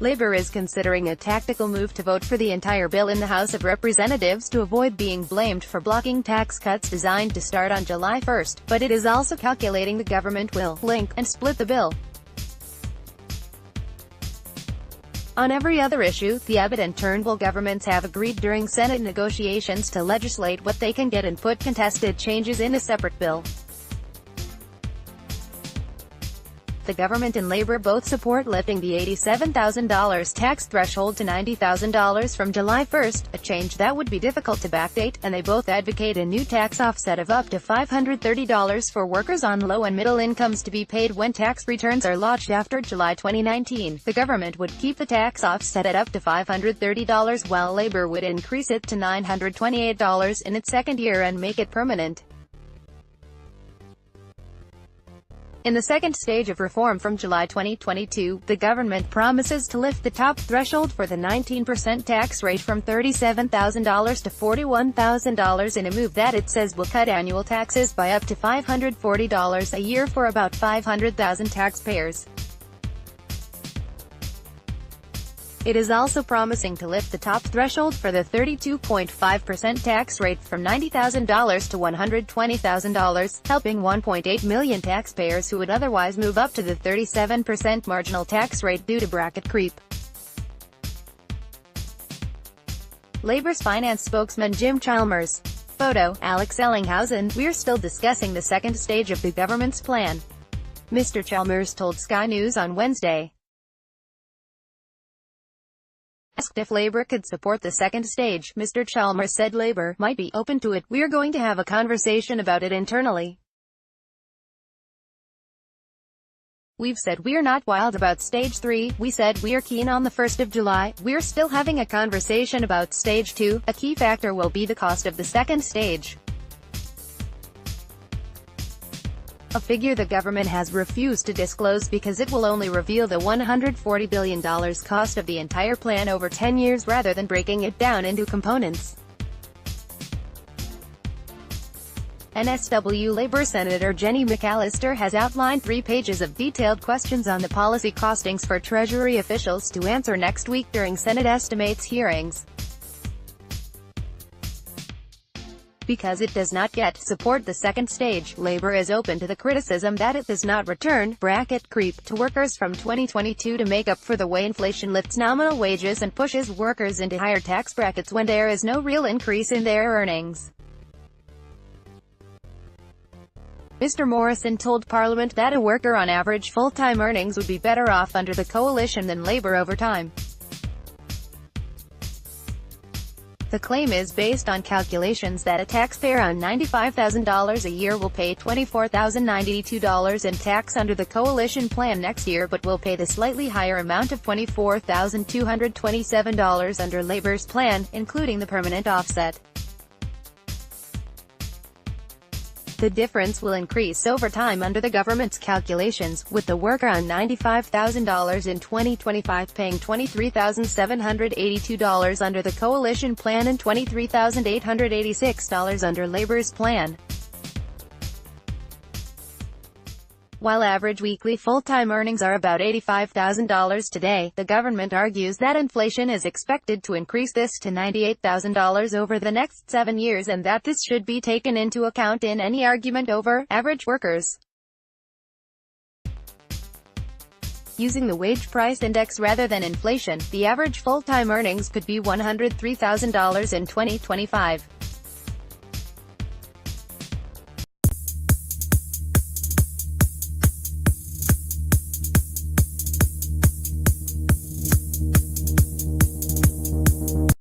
Labor is considering a tactical move to vote for the entire bill in the House of Representatives to avoid being blamed for blocking tax cuts designed to start on July 1, but it is also calculating the government will blink and split the bill. On every other issue, the Abbott and Turnbull governments have agreed during Senate negotiations to legislate what they can get and put contested changes in a separate bill. The government and Labor both support lifting the $87,000 tax threshold to $90,000 from July 1, a change that would be difficult to backdate, and they both advocate a new tax offset of up to $530 for workers on low and middle incomes to be paid when tax returns are lodged after July 2019. The government would keep the tax offset at up to $530, while Labor would increase it to $928 in its second year and make it permanent. In the second stage of reform from July 2022, the government promises to lift the top threshold for the 19% tax rate from $37,000 to $41,000 in a move that it says will cut annual taxes by up to $540 a year for about 500,000 taxpayers. It is also promising to lift the top threshold for the 32.5% tax rate from $90,000 to $120,000, helping 1.8 million taxpayers who would otherwise move up to the 37% marginal tax rate due to bracket creep. Labor's finance spokesman Jim Chalmers. Photo, Alex Ellinghausen. "We're still discussing the second stage of the government's plan," Mr. Chalmers told Sky News on Wednesday. Asked if Labor could support the second stage, Mr. Chalmers said Labor might be open to it. "We're going to have a conversation about it internally. We've said we're not wild about stage 3, we said we're keen on the 1st of July, we're still having a conversation about stage 2, a key factor will be the cost of the second stage. A figure the government has refused to disclose because it will only reveal the $140 billion cost of the entire plan over 10 years rather than breaking it down into components. NSW Labor Senator Jenny McAllister has outlined 3 pages of detailed questions on the policy costings for Treasury officials to answer next week during Senate estimates hearings. Because it does not yet support the second stage, Labor is open to the criticism that it does not return bracket creep to workers from 2022 to make up for the way inflation lifts nominal wages and pushes workers into higher tax brackets when there is no real increase in their earnings. Mr. Morrison told Parliament that a worker on average full-time earnings would be better off under the coalition than Labor over time. The claim is based on calculations that a taxpayer on $95,000 a year will pay $24,092 in tax under the coalition plan next year but will pay the slightly higher amount of $24,227 under Labor's plan, including the permanent offset. The difference will increase over time under the government's calculations, with the worker on $95,000 in 2025 paying $23,782 under the coalition plan and $23,886 under Labor's plan. While average weekly full-time earnings are about $85,000 today, the government argues that inflation is expected to increase this to $98,000 over the next 7 years and that this should be taken into account in any argument over average workers. Using the wage price index rather than inflation, the average full-time earnings could be $103,000 in 2025.